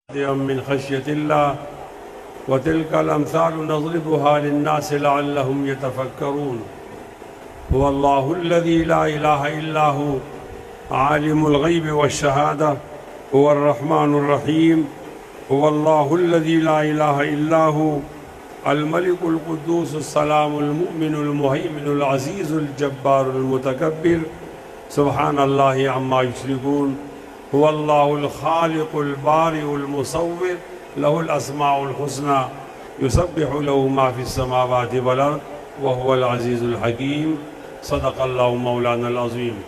من خشية الله وتلك الأمثال نضربها للناس لعلهم يتفكرون. هو الله الذي لا إله إلا هو عالم الغيب والشهادة هو الرحمن الرحيم. هو الله الذي لا إله إلا هو الملك القدوس السلام المؤمن المهيمن العزيز الجبار المتكبر سبحان الله عما يشركون. هو الله الخالق البارئ المصور له الأسماء الحسنى يسبح له ما في السماوات والأرض وهو العزيز الحكيم. صدق الله مولانا العظيم.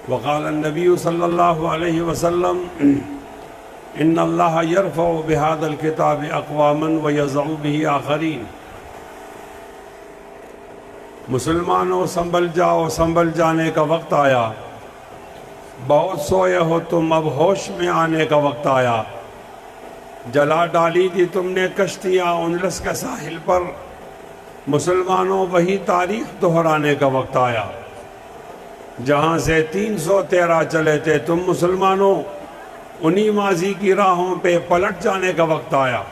وقال النبي صلى الله عليه وسلم إن الله يرفع بهذا الكتاب أقواما ويضع به آخرين. مسلمانوں سنبھل جاؤ، سنبھل جانے کا وقت آیا. بہت سوئے ہو تم، اب ہوش میں آنے کا وقت آیا. جلا ڈالی تھی تم نے کشتیاں اندلس کے ساحل پر. مسلمانوں وہی تاریخ دہرانے کا وقت آیا. جہاں سے 313 چلے تھے تم مسلمانوں، انہی ماضی کی راہوں پہ پلٹ جانے کا وقت آیا.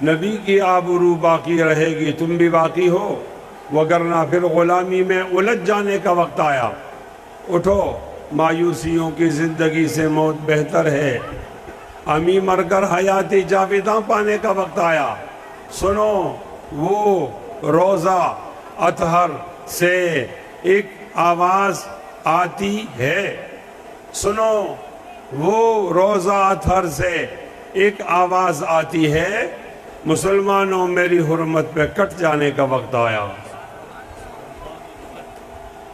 نبی کی آبرو باقی رہے گی، تم بھی باقی ہو، وگرنہ پھر غلامی میں الجھ جانے کا وقت آیا. اٹھو، مایوسیوں کی زندگی سے موت بہتر ہے. امی مر کر حیاتی جاویداں پانے کا وقت آیا. سنو، وہ روزہ اطہر سے ایک آواز آتی ہے. سنو، وہ روزہ اطہر سے ایک آواز آتی ہے. مسلمانوں میری حرمت پہ کٹ جانے کا وقت آیا.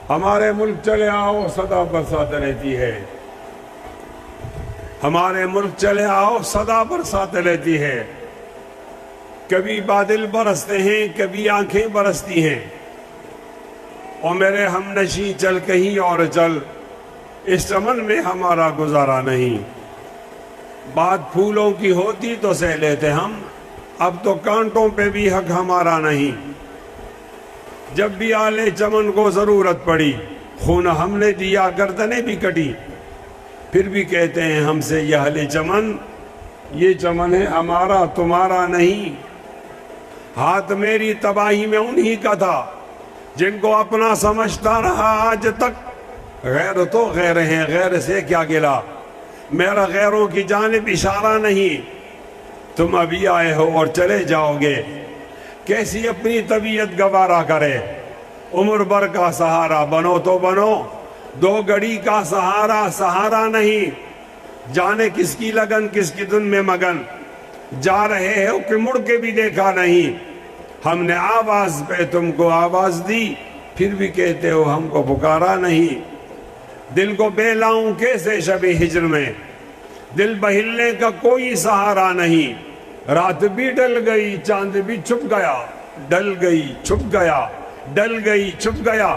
ہمارے ملک چلے آؤ صدا برسات رہتی ہے. ہمارے ملک چلے آؤ صدا برسات رہتی ہے. کبھی بادل برستے ہیں، کبھی آنکھیں برستی ہیں. اور میرے ہم نشیں چل کہیں اور چل، اس چمن میں ہمارا گزارا نہیں. بات پھولوں کی ہوتی تو سہ لیتے ہم، اب تو کانٹوں پہ بھی حق ہمارا نہیں. جب بھی آلے چمن کو ضرورت پڑی، خون ہم نے دیا، گردنیں بھی کٹی. پھر بھی کہتے ہیں ہم سے یہ اہل چمن، یہ چمن ہے ہمارا تمہارا نہیں. ہاتھ میری تباہی میں انہی کا تھا جن کو اپنا سمجھتا رہا آج تک. غیر تو غیر ہیں، غیر سے کیا گلا، میرا غیروں کی جانب اشارہ نہیں. تم ابھی آئے ہو اور چلے جاؤ گے، کیسی اپنی طبیعت گوارا کرے. عمر بھر کا سہارا بنو تو بنو، دو گھڑی کا سہارا سہارا نہیں. جانے کس کی لگن، کس کی دن میں مگن. جا رہے ہو کہ مڑ کے بھی دیکھا نہیں. ہم نے آواز پہ تم کو آواز دی، پھر بھی کہتے ہو ہم کو پکارا نہیں. دل کو بے لاؤں کیسے شب ہجر میں، دل بہلنے کا کوئی سہارا نہیں. رات بھی ڈل گئی، چاند بھی چھپ گیا، ڈل گئی چھپ گیا، ڈل گئی چھپ گیا.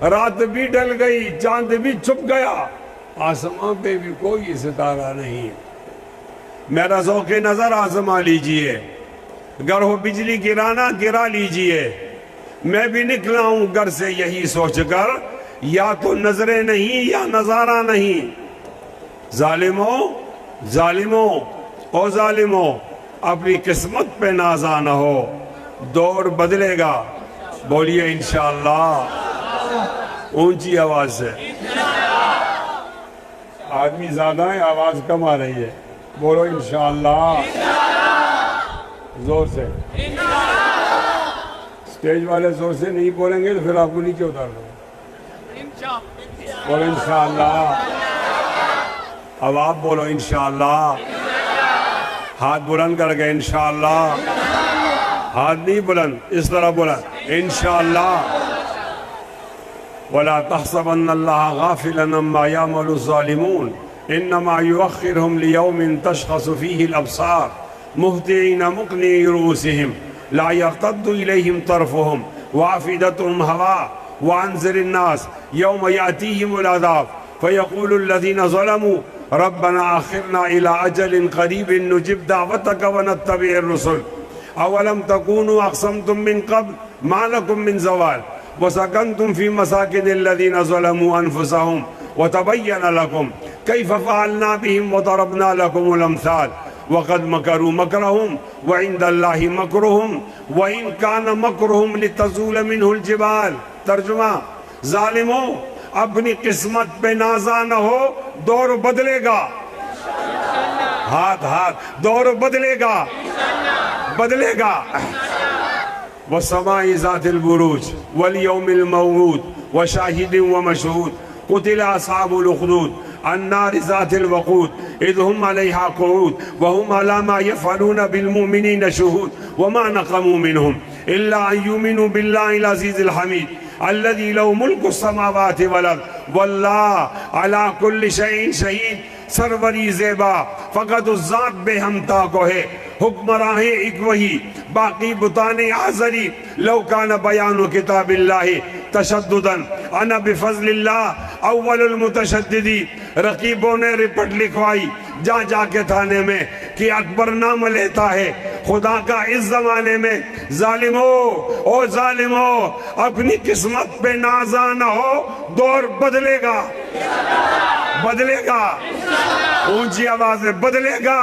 رات بھی ڈل گئی، چاند بھی چھپ گیا، آسمان پہ بھی کوئی ستارہ نہیں. میرا ذوق نظر آزما لیجئے، گر ہو بجلی گرانا گرا لیجئے. میں بھی نکلا ہوں گھر سے یہی سوچ کر، یا تو نظریں نہیں یا نظارہ نہیں. ظالموں ظالموں او ظالموں، اپنی قسمت پہ نازا نہ ہو، دور بدلے گا. بولیے انشاءاللہ اونچی آواز سے. آدمی زیادہ ہے، آواز کم آ رہی ہے. بولو انشاءاللہ زور سے. سٹیج والے زور سے نہیں بولیں گے تو پھر آپ کو نیچے اتار دو. بولو انشاءاللہ. اب آپ بولو انشاءاللہ. ہاتھ بلند کر کے انشاءاللہ. ہاتھ نہیں بلند، اس طرح بلند انشاءاللہ. وَلَا تَحْسَبَنَّ اللَّهَ غَافِلًا عَمَّا يَعْمَلُ الظَّالِمُونَ إِنَّمَا يُؤَخِّرُهُمْ لِيَوْمٍ تَشْخَصُ فِيهِ الْأَبْصَارُ مُهْطِعِينَ مُقْنِعِي رُءُوسِهِمْ لَا يَرْتَدُّ إِلَيْهِمْ طَرْفُهُمْ وَأَفْئِدَتُهُمْ هَوَاءٌ وَأَنذِرِ النَّاسَ يَوْمَ يَأْتِيهِمُ الْعَذَابُ فَيَقُولُ الَّذِينَ ظَلَمُوا رَبَّنَا آخِرْنَا إِلَىٰ أَجَلٍ قَرِيبٍ نُجِبْ دَعْوَتَكَ وَنَتَّبِعِ الرُّسُلَ أَوَلَمْ تَكُونُوا أَقْسَمْتُم مِّن قَبْلُ مَا لَكُم مِّن زَوَالٍ وَسَكَنْتُمْ فِي مَسَاكِنِ الَّذِينَ ظَلَمُوا أَنفُسَهُمْ وتبين لكم كيف فعلنا بهم وضربنا لكم الأمثال وقد مكروا مكرهم وعند الله مكرهم وإن كان مكرهم لتزول منه الجبال. ترجمہ: ظالموں اپنی قسمت پہ نازا نہ ہو، دور بدلے گا. ہاتھ دور بدلے گا، بدلے گا. والسماء ذات البروج واليوم الموعود وشاهد ومشهود قتل أصحاب الأخدود النار ذات الوقود إذ هم عليها قعود وهم على ما يفعلون بالمؤمنين شهود وما نقموا منهم إلا أن يؤمنوا بالله العزيز الحميد الذي له ملك السماوات والأرض والله على كل شيء شهيد. سروری زیبا فقط اس ذات بے ہمتا کو ہے، حکمراں ایک وہی، باقی بتانے آزری. لو کان بیان کتاب اللہ تشددا انا بفضل اللہ اول المتشددی. رقیبوں نے رپٹ لکھوائی جا کے تھانے میں کہ اکبر نام لیتا ہے خدا کا اس زمانے میں. ظالموں اپنی قسمت پہ نازا نہ ہو، دور بدلے گا، بدلے گا. اونچی آواز میں بدلے گا.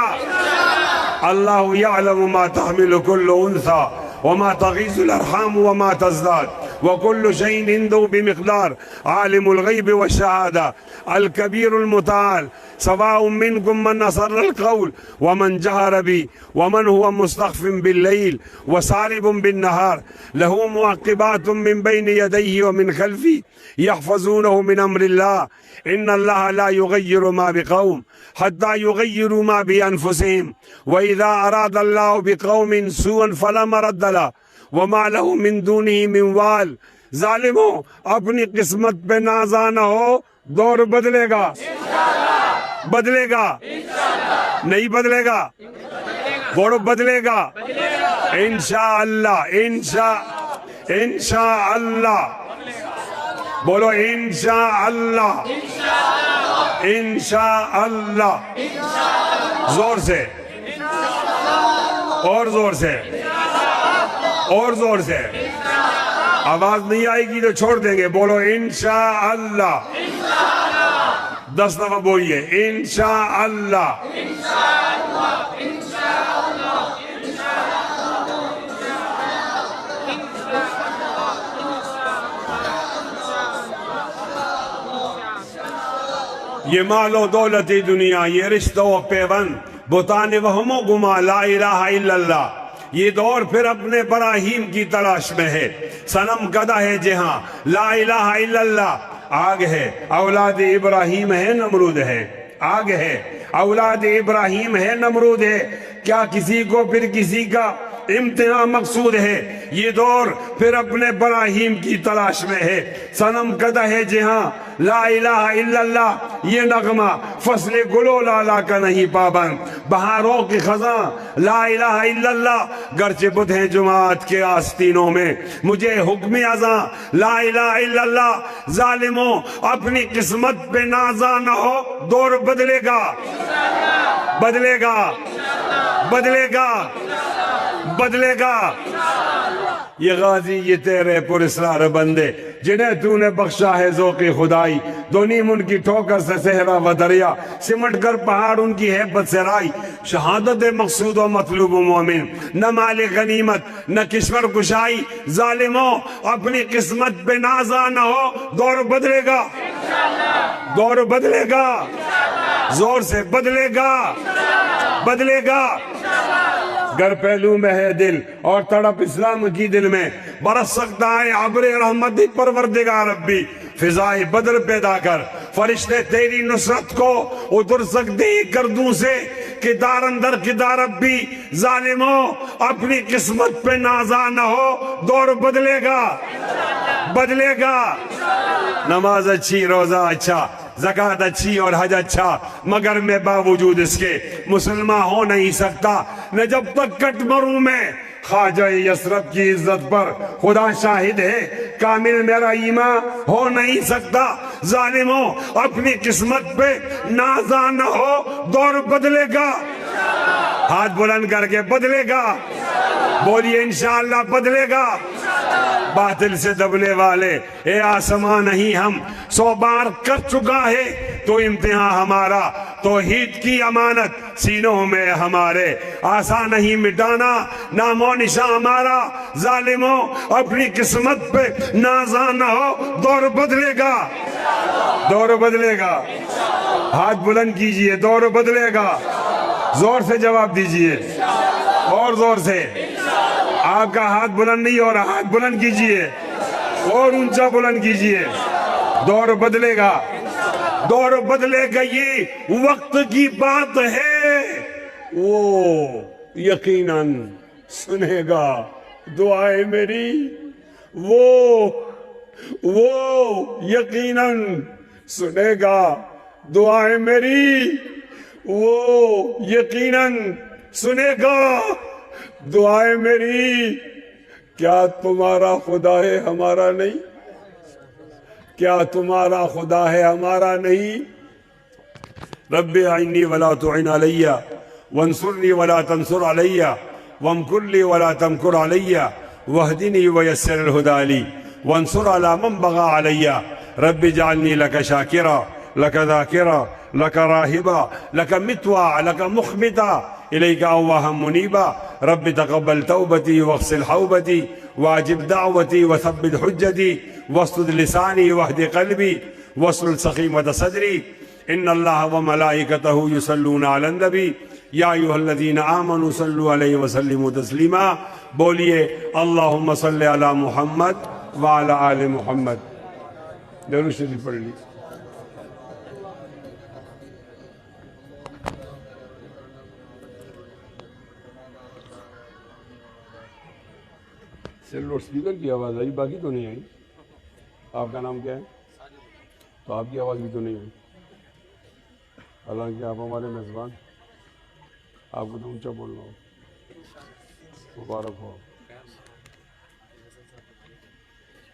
اللہ یعلم ما تحمل كل انثى وما تغیض الارحام وما تزداد وكل شيء عنده بمقدار. عالم الغیب والشہادہ الکبیر المتعال. سواء منكم من أسر القول ومن جهر به ومن هو مستخف بالليل وسارب بالنهار له معقبات من بين يديه ومن خلفه يحفظونه من أمر الله إن الله لا يغير ما بقوم حتى يغيروا ما بأنفسهم وإذا أراد الله بقوم سوءا فلا مرد له وما له من دونه من وال. ظالموں اپنی قسمت پہ نازا نہ ہو، دور بدلے گا، بدلے گا، نہیں بدلے گا، بولو بدلے گا انشاءاللہ. انشاءاللہ بولو انشاءاللہ. انشاءاللہ زور سے، اور زور سے، اور زور سے. آواز نہیں آئے گی تو چھوڑ دیں گے. بولو انشاءاللہ. 10 دفعہ بولیے انشاءاللہ. یہ مال و دولت دنیا، یہ رشتہ و پیوند، بتانے وہم و گما، لا الہ الا اللہ. یہ دور پھر اپنے براہیم کی تلاش میں ہے. صنم گدا ہے جہاں، لا الہ الا اللہ. آگ ہے اولاد ابراہیم ہے، نمرود ہے. آگ ہے اولاد ابراہیم ہے، نمرود ہے. کیا کسی کو پھر کسی کا امتحان مقصود ہے؟ یہ دور پھر اپنے براہیم کی تلاش میں ہے. صنم کدہ ہے جہاں، لا الہ الا اللہ. یہ نغمہ فصل گلو لالا کا نہیں پابند، بہاروں کی خزاں، لا الہ الا اللہ. گرچہ بت ہیں جماعت کے آستینوں میں، مجھے حکم ازاں، لا الہ الا اللہ. ظالموں اپنی قسمت پہ نازا نہ ہو، دور بدلے گا، بدلے گا، بدلے گا، بدلے گا. یہ غازی، یہ تیرے پر اسرار بندے جنہیں تو نے بخشا ہے ذوق خدائی. دو نیم ان کی ٹھوکر سے صحرا و دریا، سمٹ کر پہاڑ ان کی ہیبت سے رائی. شہادت مقصود و مطلوب و مومن، نہ مال غنیمت نہ کشور کشائی. ظالموں اپنی قسمت پہ نازا نہ ہو، دور بدلے گا، دور بدلے گا. زور سے بدلے گا، بدلے گا. گر پہلو میں ہے دل اور تڑپ اسلام کی دل میں، برس سکتا ہے ابر رحمت پروردگار ربی. فضائے بدر پیدا کر، فرشتے تیری نصرت کو اتر سکتے ہی گردوں سے، کدار اندر کدار ربی. ظالموں اپنی قسمت پہ نازا نہ ہو، دور بدلے گا، بدلے گا. نماز اچھی، روزہ اچھا، زکاة اچھی اور حج اچھا، مگر میں باوجود اس کے مسلمان ہو نہیں سکتا. نہ جب تک کٹ مروں میں خواجہ یسرب کی عزت پر خدا شاہد ہے، کامل میرا ایمان ہو نہیں سکتا. ظالموں اپنی قسمت پہ نازا نہ ہو، دور بدلے گا. ہاتھ بلند کر کے بدلے گا. بولیے انشاءاللہ بدلے گا. باطل سے دبنے والے، اے آسمان نہیں ہم 100 بار کر چکا ہے تو امتحان ہمارا، توحید کی امانت سینوں میں ہمارے، آسان نہیں مٹانا نام و نشان ہمارا، ظالموں اپنی قسمت پہ نازاں نہ ہو، دور بدلے گا، دور بدلے گا، ہاتھ بلند کیجئے، دور بدلے گا، زور سے جواب دیجئے، اور زور سے، آپ کا ہاتھ بلند نہیں ہو رہا، ہاتھ بلند کیجئے، اور اونچا بلند کیجئے، دور بدلے گا، دور بدلے گا، یہ وقت کی بات ہے، وہ یقیناً سنے گا دعائیں میری، وہ یقیناً سنے گا دعائیں میری، وہ یقیناً سنے گا دعائیں میری۔ کیا تمہارا خدا ہے ہمارا نہیں؟ کیا تمہارا خدا ہے ہمارا نہیں؟ رب اعنی ولا تعن علی وانصرنی ولا تنصر علی وامکر لی ولا تمکر علی واہدنی ویسر الہدی لی وانصر علی من بغى علی رب اجعلنی لک شاکرا لک ذاکرا لک راہبا لک متوا لک مخبتا إليك أواها منيبا رب تقبل توبتي واغسل حوبتي واجب دعوتي وثبت حجتي واسدد لساني واهد قلبي واسلل سخيمة صدري إن الله وملائكته يصلون على النبي يا أيها الذين آمنوا صلوا عليه وسلموا تسليما بولیے اللهم صل على محمد وعلى آل محمد۔ درود شریف پڑھ لی۔ صرف لوڈ سپیکر کی آواز آئی، باقی تو نہیں آئی۔ آپ کا نام کیا ہے؟ تو آپ کی آواز بھی تو نہیں آئی، حالانکہ آپ ہمارے میزبان، آپ کو تو اونچا بولنا ہو۔ مبارک ہو۔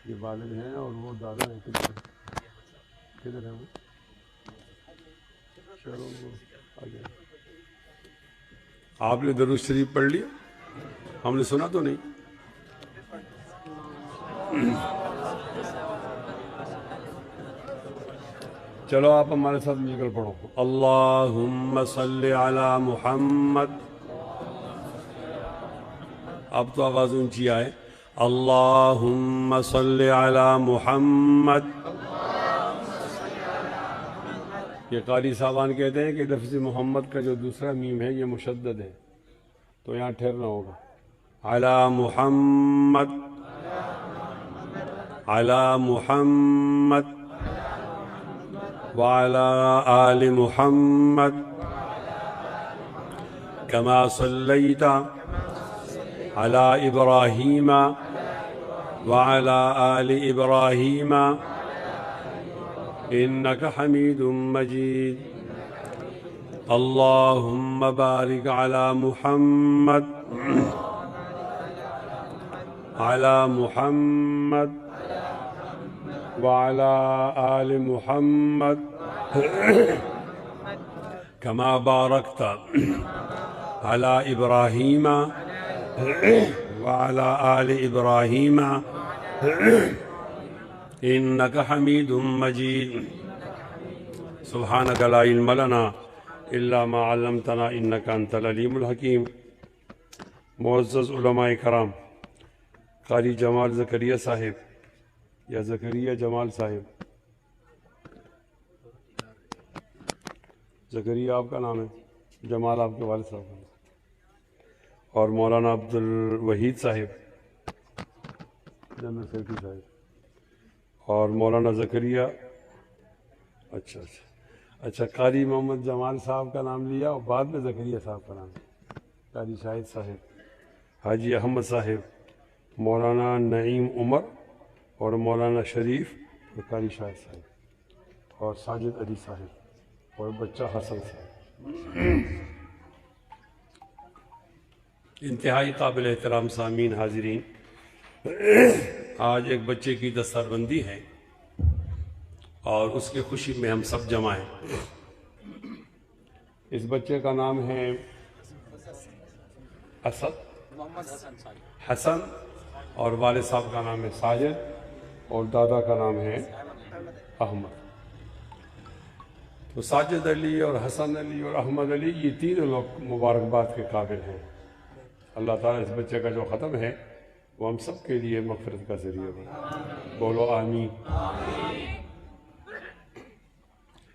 یہ والد ہیں اور وہ دادا ہیں، کدھر ہیں وہ؟ چلو آ جائیں۔ آپ نے درود شریف پڑھ لیا؟ ہم نے سنا تو نہیں؟ چلو آپ ہمارے ساتھ مل کر پڑھو، اللہم صلی علی محمد۔ اب تو آواز اونچی آئے، اللہم صلی علی محمد۔ یہ قاری صاحبان کہتے ہیں کہ لفظ محمد کا جو دوسرا میم ہے یہ مشدد ہے، تو یہاں ٹھہرنا ہوگا، علی محمد، علی محمد وعلى آل محمد كما صليت على إبراهيم وعلى آل إبراهيم إنك حميد مجيد اللهم بارك على محمد على محمد وعلى آل محمد كما باركت على إبراهيم وعلى آل إبراهيم إنك حميد مجيد سبحانك لا علم لنا إلا ما علمتنا إنك أنت العليم الحكيم۔ معزز علماء کرام، قاری جمال زکریا صاحب یا زکریا جمال صاحب، زکریا آپ کا نام ہے، جمال آپ کے والد صاحب کا نام، اور مولانا عبد الوحید صاحب جنرل سیکرٹری صاحب، اور مولانا زکریا، اچھا قاری محمد جمال صاحب کا نام لیا اور بعد میں زکریا صاحب کا نام، قاری شاہد صاحب، حاجی احمد صاحب، مولانا نعیم عمر اور مولانا شریف اور قاری شاہد صاحب اور ساجد علی صاحب اور بچہ حسن صاحب۔ انتہائی قابل احترام سامعین حاضرین، آج ایک بچے کی دستار بندی ہے اور اس کی خوشی میں ہم سب جمع ہیں۔ اس بچے کا نام ہے اسد حسن اور والد صاحب کا نام ہے ساجد اور دادا کا نام ہے احمد. تو ساجد علی اور حسن علی اور احمد علی یہ تینوں لوگ مبارکباد کے قابل ہیں. اللہ تعالیٰ اس بچے کا جو ختم ہے وہ ہم سب کے لیے مغفرت کا ذریعہ بنے. بولو آمین.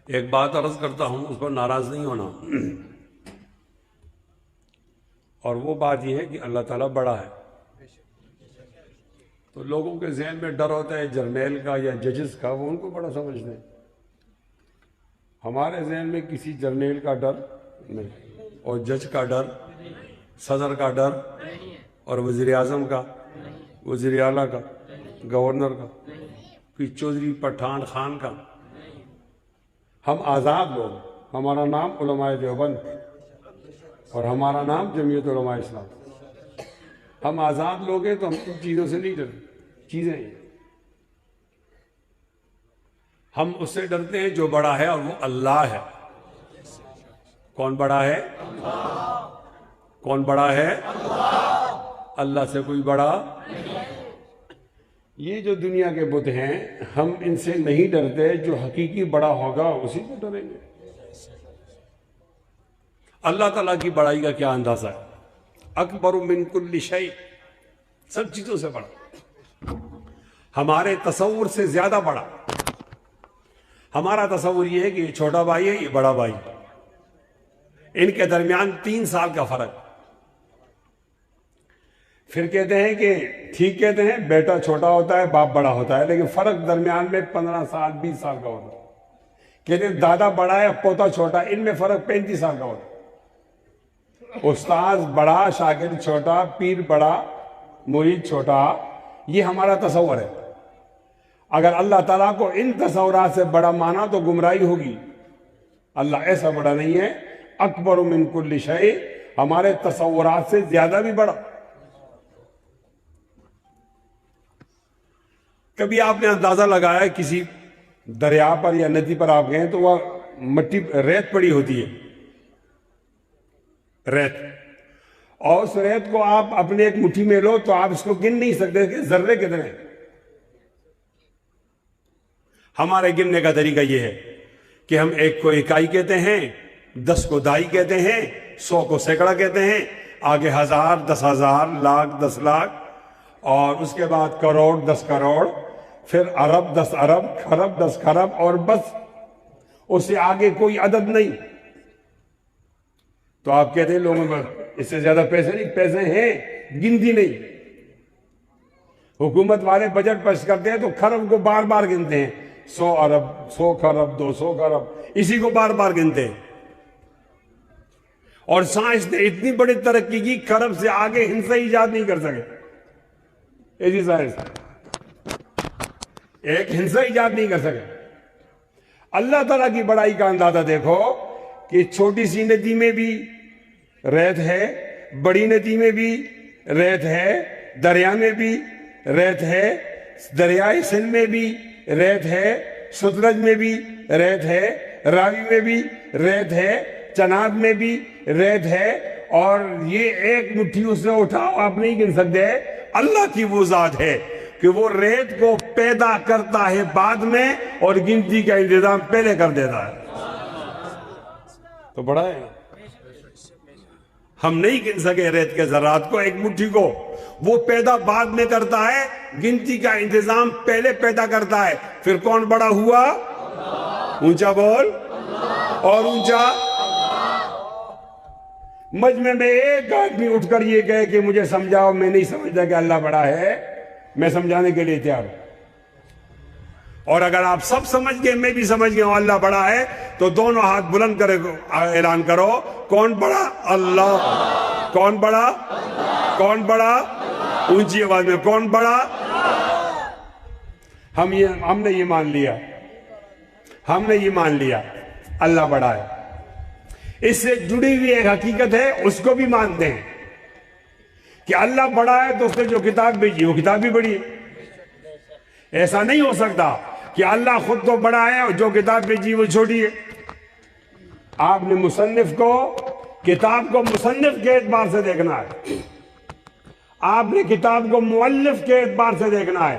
ایک بات عرض کرتا ہوں، اس پر ناراض نہیں ہونا، اور وہ بات یہ ہے کہ اللہ تعالیٰ بڑا ہے. تو لوگوں کے ذہن میں ڈر ہوتا ہے جرنیل کا یا ججز کا، وہ ان کو بڑا سمجھتے ہیں. ہمارے ذہن میں کسی جرنیل کا ڈر نہیں، اور جج کا ڈر، صدر کا ڈر، اور وزیر اعظم کا، وزیر اعلیٰ کا، گورنر کا، کوئی چودھری پٹھان خان کا. ہم آزاد لوگ، ہمارا نام علماء دیوبند اور ہمارا نام جمعیت علماء اسلام. ہم آزاد لوگ ہیں تو ہم ان چیزوں سے نہیں ڈرتے. چیزیں ہیں، ہم اس سے ڈرتے ہیں جو بڑا ہے، اور وہ اللہ ہے. کون بڑا ہے؟ کون بڑا ہے؟ اللہ سے کوئی بڑا. یہ جو دنیا کے بت ہیں ہم ان سے نہیں ڈرتے، جو حقیقی بڑا ہوگا اسی کو ڈریں گے. اللہ تعالیٰ کی بڑائی کا کیا اندازہ ہے؟ اکبر من کل شیء، سب چیزوں سے بڑا، ہمارے تصور سے زیادہ بڑا. ہمارا تصور یہ ہے کہ یہ چھوٹا بھائی ہے، یہ بڑا بھائی، ان کے درمیان 3 سال کا فرق. پھر کہتے ہیں کہ ٹھیک کہتے ہیں بیٹا چھوٹا ہوتا ہے باپ بڑا ہوتا ہے، لیکن فرق درمیان میں 15 سال 20 سال کا ہوتا ہے. کہتے ہیں دادا بڑا ہے پوتا چھوٹا، ان میں فرق 35 سال کا ہوتا ہے. استاذ بڑا، شاگرد چھوٹا، پیر بڑا، مرید چھوٹا، یہ ہمارا تصور ہے. اگر اللہ تعالیٰ کو ان تصورات سے بڑا مانا تو گمراہی ہوگی. اللہ ایسا بڑا نہیں ہے. اکبر من کل شیء، ہمارے تصورات سے زیادہ بھی بڑا. کبھی آپ نے اندازہ لگایا کسی دریا پر یا ندی پر آپ گئے تو وہ مٹی ریت پڑی ہوتی ہے، ریت، اور اس ریت کو آپ اپنے ایک مٹھی میں لو تو آپ اس کو گن نہیں سکتے کہ ذرے کتنے. ہمارے گننے کا طریقہ یہ ہے کہ ہم 1 کو اکائی کہتے ہیں، 10 کو دائی کہتے ہیں، 100 کو سینکڑا کہتے ہیں، آگے 1000، 10,000، لاکھ، 10 لاکھ، اور اس کے بعد کروڑ، 10 کروڑ، پھر ارب، 10 ارب، خرب، 10 خرب، اور بس اس سے آگے کوئی عدد نہیں. تو آپ کہتے ہیں لوگوں میں اس سے زیادہ پیسے نہیں، پیسے ہیں، گنتی نہیں. حکومت والے بجٹ پیش کرتے ہیں تو خرب کو بار بار گنتے ہیں، 100 ارب، 100 خرب، 200 خرب، اسی کو بار بار گنتے ہیں. اور سائنس نے اتنی بڑی ترقی کی، خرب سے آگے ہندسہ ایجاد نہیں کر سکے. ایسی سائنس ایک ہندسہ ایجاد نہیں کر سکے. اللہ تعالیٰ کی بڑائی کا اندازہ دیکھو کہ چھوٹی سی ندی میں بھی ریت ہے، بڑی ندی میں بھی ریت ہے، دریا میں بھی ریت ہے، دریائے سندھ میں بھی ریت ہے، ستلج میں بھی ریت ہے، راوی میں بھی ریت ہے، چناب میں بھی ریت ہے. اور یہ ایک مٹھی اس سے اٹھاؤ آپ نہیں گن سکتے. اللہ کی وہ ذات ہے کہ وہ ریت کو پیدا کرتا ہے بعد میں اور گنتی کا انتظام پہلے کر دیتا ہے. تو بڑا ہے. ہم نہیں گن سکے ریت کے ذرات کو، ایک مٹھی کو وہ پیدا بعد میں کرتا ہے، گنتی کا انتظام پہلے پیدا کرتا ہے. پھر کون بڑا ہوا؟ اونچا بول، اور اونچا. مجمع میں ایک آدمی اٹھ کر یہ کہے کہ مجھے سمجھاؤ، میں نہیں سمجھتا کہ اللہ بڑا ہے، میں سمجھانے کے لیے تیار ہوں. اور اگر آپ سب سمجھ گئے، میں بھی سمجھ گیا ہوں اللہ بڑا ہے، تو دونوں ہاتھ بلند کرے اعلان کرو، کون بڑا؟ اللہ. کون بڑا؟ کون بڑا؟ اونچی آواز میں، کون بڑا؟ ہم نے یہ مان لیا، ہم نے یہ مان لیا اللہ بڑا ہے. اس سے جڑی ہوئی ایک حقیقت ہے، اس کو بھی مانتے ہیں کہ اللہ بڑا ہے، تو اس نے جو کتاب بھیجی وہ کتاب بھی بڑی ہے. ایسا نہیں ہو سکتا کہ اللہ خود تو بڑا ہے اور جو کتاب بھیجی وہ چھوٹی ہے. آپ نے مصنف کو، کتاب کو مصنف کے اعتبار سے دیکھنا ہے. آپ نے کتاب کو مؤلف کے اعتبار سے دیکھنا ہے،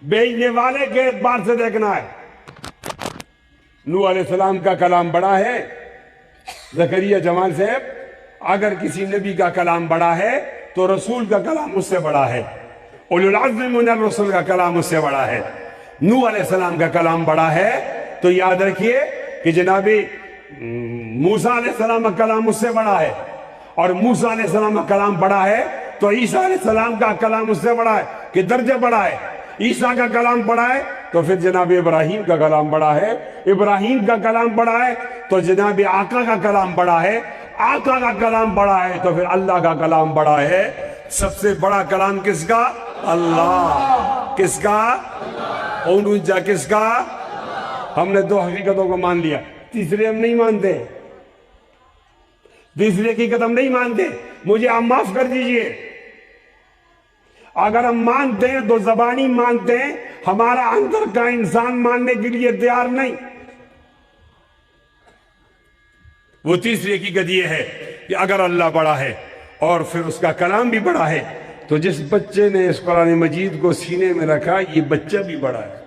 بھیجنے والے کے اعتبار سے دیکھنا ہے۔ نوح علیہ السلام کا کلام بڑا ہے، زکریا جمال صاحب، اگر کسی نبی کا کلام بڑا ہے تو رسول کا کلام اس سے بڑا ہے، اولو العزم من الرسل کا کلام اس سے بڑا ہے۔ نوح علیہ السلام کا کلام بڑا ہے تو یاد رکھیے کہ جناب موسیٰ علیہ السلام کا کلام اس سے بڑا ہے، اور موسیٰ علیہ السلام کا کلام بڑا ہے تو عیسیٰ علیہ السلام کا کلام اس سے بڑا ہے کہ درجہ بڑا ہے۔ عیسیٰ کا کلام بڑا ہے تو پھر جناب ابراہیم کا کلام بڑا ہے، ابراہیم کا کلام بڑا ہے تو جناب آقا کا کلام بڑا ہے، آقا کا کلام بڑا ہے تو پھر اللہ کا کلام بڑا ہے۔ سب سے بڑا کلام کس کا؟ اللہ۔ کس کا؟ اونچا کس کا؟ ہم نے دو حقیقتوں کو مان لیا، تیسری ہم نہیں مانتے، تیسری حقیقت ہم نہیں مانتے۔ مجھے آپ معاف کر دیجئے، اگر ہم مانتے ہیں تو زبانی مانتے ہیں، ہمارا اندر کا انسان ماننے کے لیے تیار نہیں۔ وہ تیسری حقیقت یہ ہے کہ اگر اللہ بڑا ہے اور پھر اس کا کلام بھی بڑا ہے تو جس بچے نے اس قرآن مجید کو سینے میں رکھا یہ بچہ بھی بڑا ہے،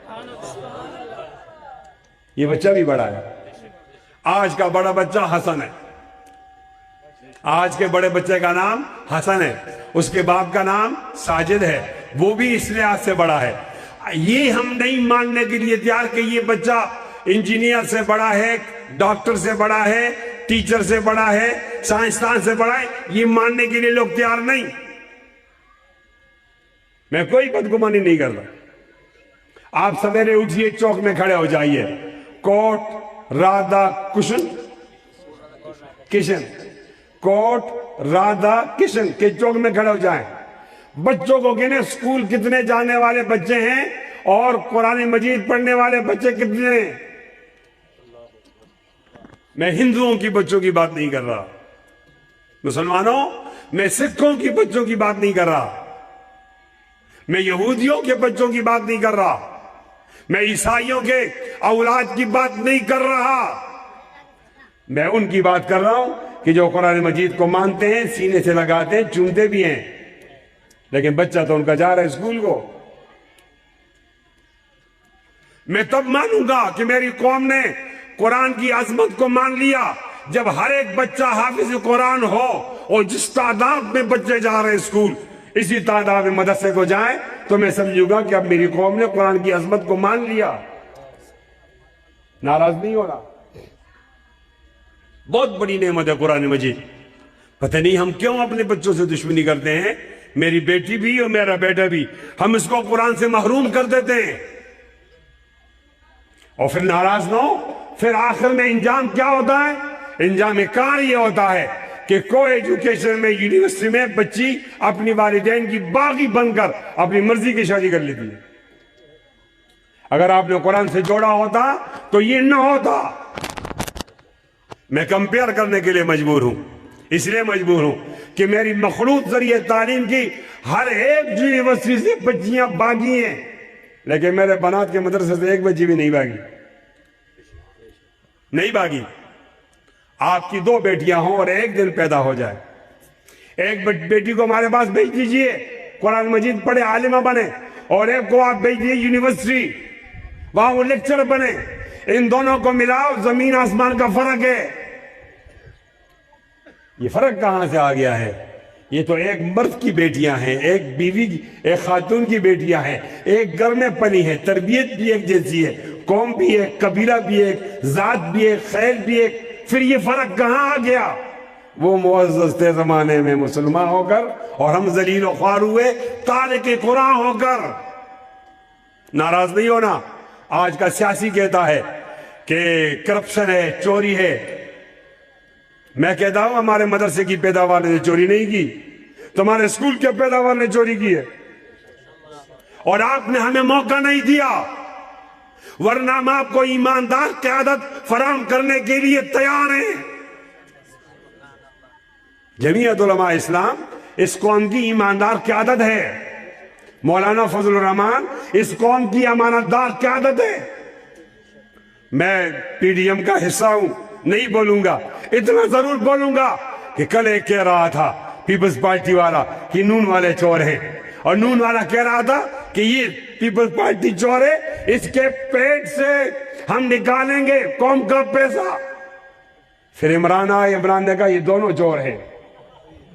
یہ بچہ بھی بڑا ہے۔ آج کا بڑا بچہ حسن ہے، آج کے بڑے بچے کا نام حسن ہے، اس کے باپ کا نام ساجد ہے، وہ بھی اس لحاظ سے بڑا ہے۔ یہ ہم نہیں ماننے کے لیے تیار کہ یہ بچہ انجینئر سے بڑا ہے، ڈاکٹر سے بڑا ہے، ٹیچر سے بڑا ہے، سائنسدان سے بڑا ہے، یہ ماننے کے لیے لوگ تیار نہیں۔ میں کوئی بدگمانی نہیں کرتا، آپ سویرے اٹھیے، چوک میں کھڑے ہو جائیے، کوٹ رادھا کشن کوٹ رادھا کشن کے چوک میں کھڑے ہو جائیں، بچوں کو کہنے اسکول کتنے جانے والے بچے ہیں اور قرآن مجید پڑھنے والے بچے کتنے ہیں۔ میں ہندوؤں کی بچوں کی بات نہیں کر رہا، مسلمانوں، میں سکھوں کی بچوں کی بات نہیں کر رہا، میں یہودیوں کے بچوں کی بات نہیں کر رہا، میں عیسائیوں کے اولاد کی بات نہیں کر رہا، میں ان کی بات کر رہا ہوں کہ جو قرآن مجید کو مانتے ہیں، سینے سے لگاتے ہیں، چومتے بھی ہیں، لیکن بچہ تو ان کا جا رہا ہے اسکول کو۔ میں تب مانوں گا کہ میری قوم نے قرآن کی عظمت کو مان لیا جب ہر ایک بچہ حافظ قرآن ہو، اور جس تعداد میں بچے جا رہے ہیں اسکول اسی تعداد میں مدرسے کو جائیں، تو میں سمجھوں گا کہ اب میری قوم نے قرآن کی عظمت کو مان لیا۔ ناراض نہیں ہو رہا، بہت بڑی نعمت ہے قرآن مجید۔ پتہ نہیں ہم کیوں اپنے بچوں سے دشمنی کرتے ہیں، میری بیٹی بھی اور میرا بیٹا بھی، ہم اس کو قرآن سے محروم کر دیتے ہیں اور پھر ناراض نہ ہو، پھر آخر میں انجام کیا ہوتا ہے؟ انجام کار یہ ہوتا ہے کہ کو ایجوکیشن میں، یونیورسٹی میں بچی اپنی والدین کی باغی بن کر اپنی مرضی کی شادی کر لیتی ہے۔ اگر آپ نے قرآن سے جوڑا ہوتا تو یہ نہ ہوتا۔ میں کمپیئر کرنے کے لیے مجبور ہوں، اس لیے مجبور ہوں کہ میری مخلوط ذریعہ تعلیم کی ہر ایک یونیورسٹی سے بچیاں باغی ہیں، لیکن میرے بنات کے مدرسے سے ایک بچی بھی نہیں باغی، نہیں باغی۔ آپ کی دو بیٹیاں ہوں اور ایک دن پیدا ہو جائے، ایک بیٹی کو ہمارے پاس بھیج دیجئے، قرآن مجید پڑھے، عالمہ بنے، اور ایک کو آپ بھیج دیجئے یونیورسٹی، وہاں وہ لیکچر بنے۔ ان دونوں کو ملاؤ، زمین آسمان کا فرق ہے۔ یہ فرق کہاں سے آ گیا ہے؟ یہ تو ایک مرد کی بیٹیاں ہیں، ایک بیوی کی، ایک خاتون کی بیٹیاں ہیں، ایک گھر میں پلی ہے، تربیت بھی ایک جیسی ہے، قوم بھی ایک، قبیلہ بھی ایک، ذات بھی ایک، خیل بھی ایک، پھر یہ فرق کہاں آ گیا؟ وہ معزز تھے زمانے میں مسلمان ہو کر اور ہم ذلیل و خوار ہوئے تارک قرآن ہو کر۔ ناراض نہیں ہونا۔ آج کا سیاسی کہتا ہے کہ کرپشن ہے، چوری ہے۔ میں کہتا ہوں ہمارے مدرسے کی پیداوار نے چوری نہیں کی، تمہارے اسکول کے پیداوار نے چوری کی ہے، اور آپ نے ہمیں موقع نہیں دیا، ورنہ ہم آپ کو ایماندار قیادت فراہم کرنے کے لیے تیار ہیں۔ جمعیت علماء اسلام اس قوم کی ایماندار قیادت ہے، مولانا فضل الرحمان اس قوم کی امانت دار قیادت ہے۔ میں پی ڈی ایم کا حصہ ہوں، نہیں بولوں گا، اتنا ضرور بولوں گا کہ کل ایک کہہ رہا تھا پیپلز پارٹی والا کہ نون والے چور ہیں، اور نون والا کہہ رہا تھا کہ یہ پیپلز پارٹی چور ہے، اس کے پیٹ سے ہم نکالیں گے قوم کا پیسہ۔ پھر عمران آئے، عمران نے کہا یہ دونوں چور ہیں،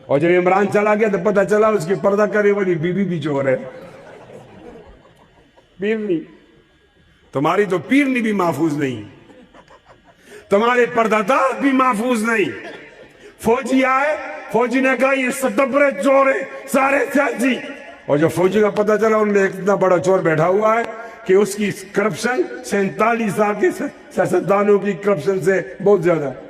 اور جب عمران چلا گیا تو پتہ چلا اس کی پردہ کرنے والی بیوی بھی چور ہے، پیرنی۔ تمہاری تو پیرنی بھی محفوظ نہیں، تمہارے پردہ دار بھی محفوظ نہیں۔ فوجی آئے، فوجی نے کہا یہ ستبرے چور ہیں سارے سیاسی، اور جب فوجی کا پتہ چلا ان میں اتنا بڑا چور بیٹھا ہوا ہے کہ اس کی کرپشن 47 سال کے سیاستدانوں کی کرپشن سے بہت زیادہ ہے۔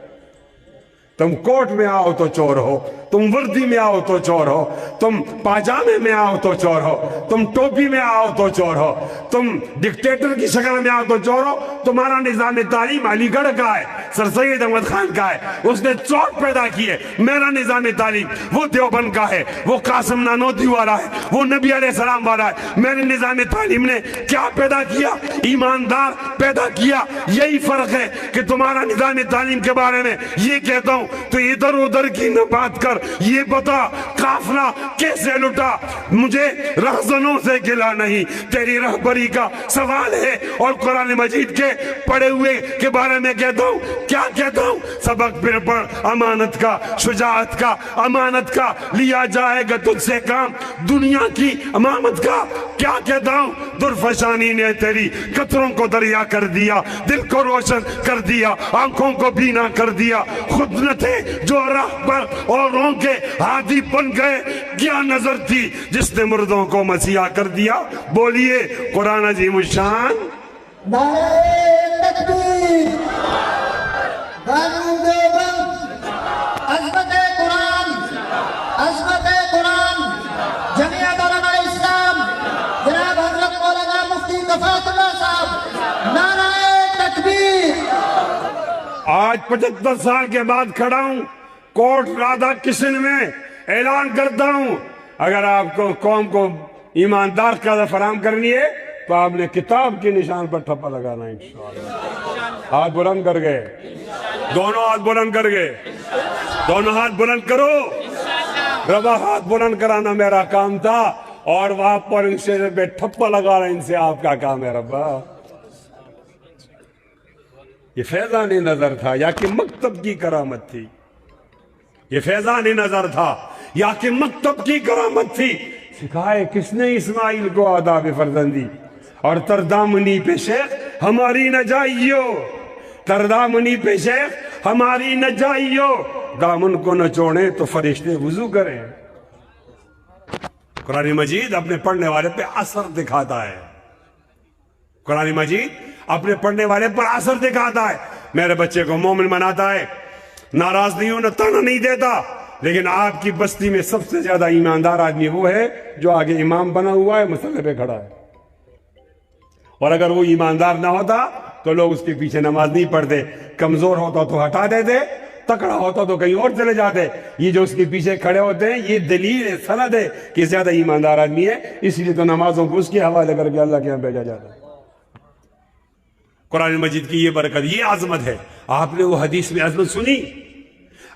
تم کوٹ میں آؤ تو چور ہو، تم وردی میں آؤ تو چور ہو، تم پاجامے میں آؤ تو چور ہو، تم ٹوپی میں آؤ تو چور ہو، تم ڈکٹیٹر کی شکل میں آؤ تو چور ہو۔ تمہارا نظام تعلیم علی گڑھ کا ہے، سر سید احمد خان کا ہے، اس نے چور پیدا کیے۔ میرا نظام تعلیم وہ دیوبند کا ہے، وہ قاسم نانوتوی والا ہے، وہ نبی علیہ السلام والا ہے۔ میرے نظام تعلیم نے کیا پیدا کیا؟ ایماندار پیدا کیا۔ یہی فرق ہے کہ تمہارا نظام تعلیم کے بارے میں یہ کہتا ہوں تو ادھر ادھر کی نہ بات کر، یہ بتا قافلہ کیسے لٹا، مجھے رہزنوں سے گلا نہیں، تیری رہبری کا سوال ہے۔ اور قرآن مجید کے پڑھے ہوئے کے بارے میں کہتا ہوں، کیا کہتا ہوں؟ سبق پھر پڑھ، امانت کا، شجاعت کا، امانت کا لیا جائے گا تجھ سے کام، دنیا کی امامت کا۔ کیا کہتا ہوں؟ درفشانی نے تیری قطروں کو دریا کر دیا، دل کو روشن کر دیا، آنکھوں کو بینا کر دیا۔ خود نہ تھے جو راہ پر اوروں کے ہادی بن گئے، کیا نظر تھی جس نے مردوں کو مسیحا کر دیا؟ بولیے قرآن عظیم الشان۔ نعرہ تکبیر، قانون دیوبند، عظمت قرآن، عظمت قرآن، جمعیت علماء اسلام، جناب حضرت مولانا مفتی کفایت اللہ صاحب، نعرہ تکبیر۔ آج 75 سال کے بعد کھڑا ہوں کوٹ رادھا کشن میں، اعلان کرتا ہوں اگر آپ کو قوم کو ایماندار قیادت فراہم کرنی ہے تو آپ نے کتاب کے نشان پر ٹھپا لگانا ہے انشاءاللہ۔ ہاتھ بلند کر گئے، دونوں ہاتھ بلند کر گئے، دونوں ہاتھ بلند کرو۔ ربا ہاتھ بلند کرانا میرا کام تھا، اور وہاں پر ان سے ٹھپا لگانا ان سے آپ کا کام ہے ربا۔ یہ فیضان نظر تھا یا کہ مکتب کی کرامت تھی؟ یہ فیضان نظر تھا یا کہ مکتب کی کرامت تھی؟ سکھائے کس نے اسماعیل کو آداب فرزندی؟ اور تردامنی پہ شیخ ہماری نہ جائیو، تردامنی پہ شیخ ہماری نہ جائیو، دامن کو نہ چھوڑیں تو فرشتے وضو کریں۔ قرآن مجید اپنے پڑھنے والے پہ اثر دکھاتا ہے، قرآن مجید اپنے پڑھنے والے پر اثر دکھاتا ہے۔ میرے بچے کو مومن بناتا ہے، ناراض نہیں ہونا، تانا نہیں دیتا، لیکن آپ کی بستی میں سب سے زیادہ ایماندار آدمی وہ ہے جو آگے امام بنا ہوا ہے، مسئلے پہ کھڑا ہے۔ اور اگر وہ ایماندار نہ ہوتا تو لوگ اس کے پیچھے نماز نہیں پڑھتے، کمزور ہوتا تو ہٹا دیتے، تکڑا ہوتا تو کہیں اور چلے جاتے۔ یہ جو اس کے پیچھے کھڑے ہوتے ہیں یہ دلیل ہے، سند ہے کہ زیادہ ایماندار آدمی ہے، اس لیے تو نمازوں کو اس کے حوالے کر کے اللہ کے یہاں بھیجا جاتا ہے۔ قرآن مجید کی یہ برکت، یہ عظمت ہے۔ آپ نے وہ حدیث میں عظمت سنی؟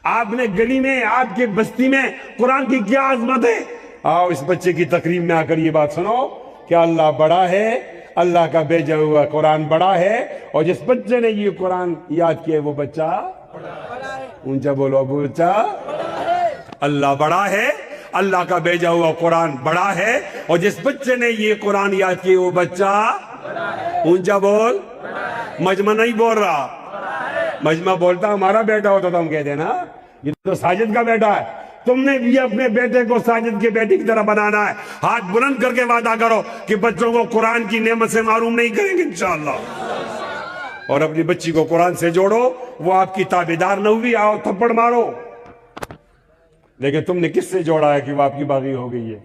آپ نے گلی میں، آپ کے بستی میں قرآن کی کیا عظمت ہے؟ آؤ اس بچے کی تقریب میں آ کر یہ بات سنو کہ اللہ بڑا ہے، اللہ کا بھیجا ہوا قرآن بڑا ہے، اور جس بچے نے یہ قرآن یاد کیا وہ بچہ اونچا بولو، بچہ اللہ بڑا ہے، اللہ کا بھیجا ہوا قرآن بڑا ہے، اور جس بچے نے یہ قرآن یاد کیا وہ بچہ اونچا بول۔ مجمع نہیں بول رہا، مجمع بولتا ہمارا بیٹا ہوتا تو ہم کہتے ہیں نا یہ تو ساجد کا بیٹا ہے۔ تم نے بھی اپنے بیٹے کو ساجد کے بیٹی کی طرح بنانا ہے۔ ہاتھ بلند کر کے وعدہ کرو کہ بچوں کو قرآن کی نعمت سے محروم نہیں کریں گے انشاءاللہ، اور اپنی بچی کو قرآن سے جوڑو۔ وہ آپ کی تابعدار نہ ہوئی، آؤ تھپڑ مارو، لیکن تم نے کس سے جوڑا ہے کہ وہ آپ کی باغی ہو گئی ہے؟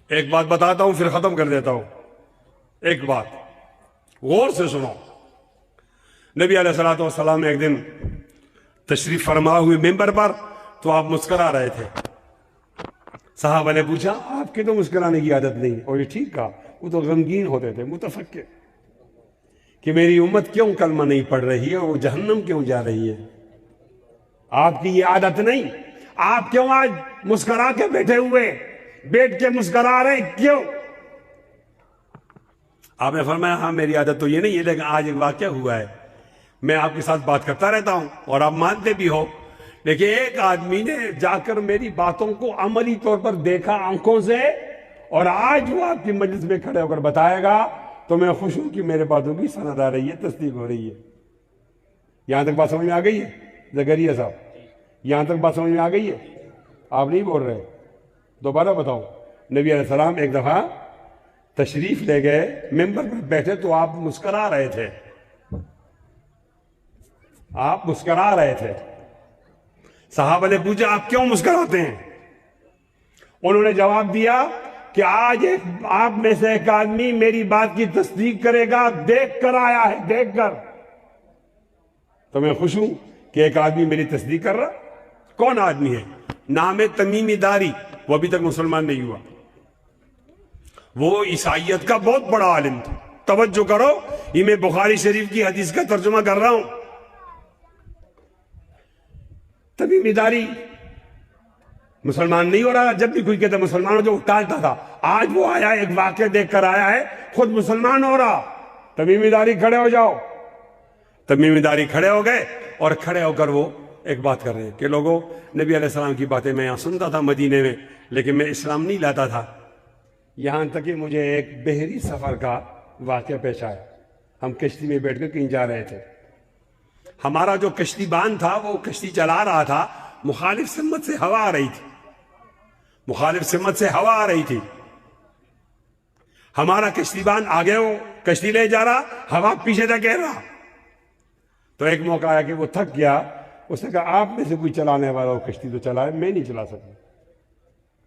ایک بات بتاتا ہوں پھر ختم کر دیتا ہوں، ایک بات غور سے سنو۔ نبی علیہ السلام ایک دن تشریف فرما ہوئے ممبر پر تو آپ مسکرا رہے تھے۔ صحابہ نے پوچھا آپ کی تو مسکرانے کی عادت نہیں، اور یہ ٹھیک کہا، وہ تو غمگین ہوتے تھے، متفکر کہ میری امت کیوں کلمہ نہیں پڑھ رہی ہے اور وہ جہنم کیوں جا رہی ہے۔ آپ کی یہ عادت نہیں، آپ کیوں آج مسکرا کے بیٹھے ہوئے، بیٹھ کے مسکرا رہے کیوں؟ آپ نے فرمایا ہاں میری عادت تو یہ نہیں ہے، لیکن آج ایک واقعہ ہوا ہے، میں آپ کے ساتھ بات کرتا رہتا ہوں اور آپ مانتے بھی ہو، لیکن ایک آدمی نے جا کر میری باتوں کو عملی طور پر دیکھا آنکھوں سے، اور آج وہ آپ کی مجلس میں کھڑے ہو کر بتائے گا، تو میں خوش ہوں کہ میرے باتوں کی سند آ رہی ہے، تصدیق ہو رہی ہے۔ یہاں تک بات سمجھ میں آ گئی ہے زکریا صاحب؟ یہاں تک بات سمجھ میں آ گئی ہے؟ آپ نہیں بول رہے، دوبارہ بتاؤں۔ نبی علیہ السلام ایک دفعہ تشریف لے گئے، ممبر پر بیٹھے تو آپ مسکرا رہے تھے، آپ مسکرا رہے تھے۔ صحابہ نے پوچھا آپ کیوں مسکراتے ہیں؟ انہوں نے جواب دیا کہ آج آپ میں سے ایک آدمی میری بات کی تصدیق کرے گا، دیکھ کر آیا ہے، دیکھ کر۔ تو میں خوش ہوں کہ ایک آدمی میری تصدیق کر رہا۔ کون آدمی ہے؟ نام ہے تمیم داری، وہ ابھی تک مسلمان نہیں ہوا، وہ عیسائیت کا بہت بڑا عالم تھا۔ توجہ کرو، یہ میں بخاری شریف کی حدیث کا ترجمہ کر رہا ہوں۔ تمیم داری مسلمان نہیں ہو رہا، جب بھی کوئی کہتا مسلمان ہو جو ٹالتا تھا، آج وہ آیا ایک واقعہ دیکھ کر آیا ہے، خود مسلمان ہو رہا۔ تمیم داری کھڑے ہو جاؤ۔ تمیم داری کھڑے ہو گئے، اور کھڑے ہو کر وہ ایک بات کر رہے ہیں کہ لوگوں، نبی علیہ السلام کی باتیں میں یہاں سنتا تھا مدینے میں، لیکن میں اسلام نہیں لاتا تھا، یہاں تک کہ مجھے ایک بحری سفر کا واقعہ پیش آیا۔ ہم کشتی میں بیٹھ کر کہیں جا رہے تھے، ہمارا جو کشتی بان تھا وہ کشتی چلا رہا تھا، مخالف سمت سے ہوا آ رہی تھی، مخالف سمت سے ہوا آ رہی تھی، ہمارا کشتی بان آگے وہ کشتی لے جا رہا، ہوا پیچھے تک کہہ رہا۔ تو ایک موقع آیا کہ وہ تھک گیا، اس نے کہا آپ میں سے کوئی چلانے والا وہ کشتی تو چلائے، میں نہیں چلا سکتا،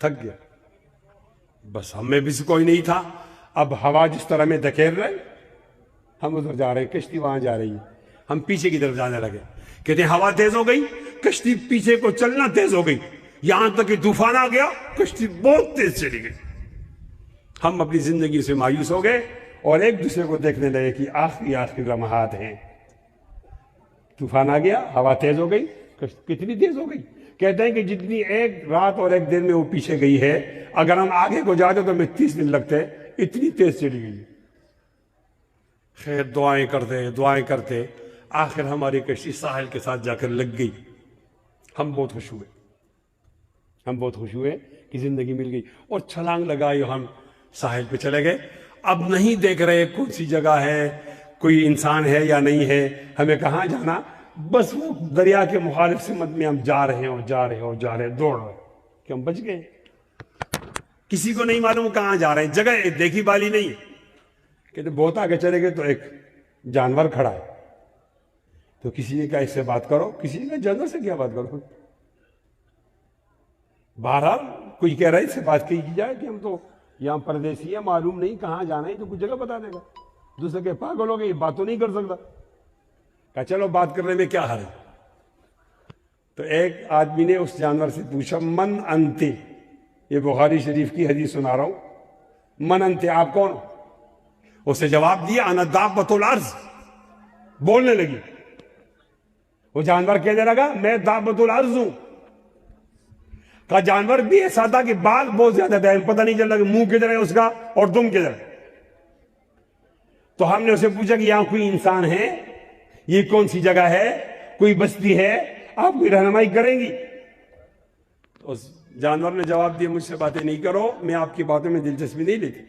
تھک گیا۔ بس ہم میں بھی سے کوئی نہیں تھا، اب ہوا جس طرح میں دھکیل رہے، ہم ادھر جا رہے ہیں، کشتی وہاں جا رہی ہے، ہم پیچھے کی طرف جانے لگے، کہتے ہیں ہوا تیز ہو گئی، کشتی پیچھے کو چلنا تیز ہو گئی، یہاں تک کہ طوفان آ گیا، کشتی بہت تیز چلی گئی۔ ہم اپنی زندگی سے مایوس ہو گئے اور ایک دوسرے کو دیکھنے لگے کہ آخری لمحات ہیں۔ طوفان آ گیا، ہوا تیز ہو گئی، کتنی تیز ہو گئی؟ کہتے ہیں کہ جتنی ایک رات اور ایک دن میں وہ پیچھے گئی ہے، اگر ہم آگے کو جاتے تو ہمیں 30 دن لگتے، اتنی تیز چلی گئی۔ خیر دعائیں کرتے آخر ہماری کشتی ساحل کے ساتھ جا کر لگ گئی۔ ہم بہت خوش ہوئے کہ زندگی مل گئی، اور چھلانگ لگائی، ہم ساحل پہ چلے گئے۔ اب نہیں دیکھ رہے کون سی جگہ ہے، کوئی انسان ہے یا نہیں ہے، ہمیں کہاں جانا، بس وہ دریا کے مخالف سمت میں ہم جا رہے ہیں، دوڑ رہے کہ ہم بچ گئے۔ کسی کو نہیں معلوم کہاں جا رہے ہیں، جگہ دیکھی بالی نہیں ہے۔ کہتے بہت آگے چلے گئے تو ایک جانور کھڑا ہے، تو کسی نے کہا اس سے بات کرو، کسی نے کہا جانور سے کیا بات کرو۔ بہرحال کوئی کہہ رہا ہے اس سے بات کی جائے کہ ہم تو یہاں پردیسی ہیں، معلوم نہیں کہاں جانا ہے، تو کچھ جگہ بتا دے گا۔ دوسرے کہ پاگل ہو گئے، یہ بات تو نہیں کر سکتا۔ کہا چلو بات کرنے میں کیا حرج۔ تو ایک آدمی نے اس جانور سے پوچھا من انتی، یہ بخاری شریف کی حدیث سنا رہا ہوں، من انتی، آپ کون ہو؟ اسے جواب دیا انا دابۃ الارض، بولنے لگی۔ وہ جانور کہنے لگا میں دابۃ الارض ہوں۔ کہا جانور بھی ایسا تھا کہ بال بہت زیادہ تھے، پتہ نہیں چلتا کہ منہ کدھر ہے اس کا اور تم کدھر ہے۔ تو ہم نے اسے پوچھا کہ یہاں کوئی انسان ہے، یہ کون سی جگہ ہے، کوئی بستی ہے، آپ کوئی رہنمائی کریں گی؟ اس جانور نے جواب دیا مجھ سے باتیں نہیں کرو، میں آپ کی باتوں میں دلچسپی نہیں لیتی،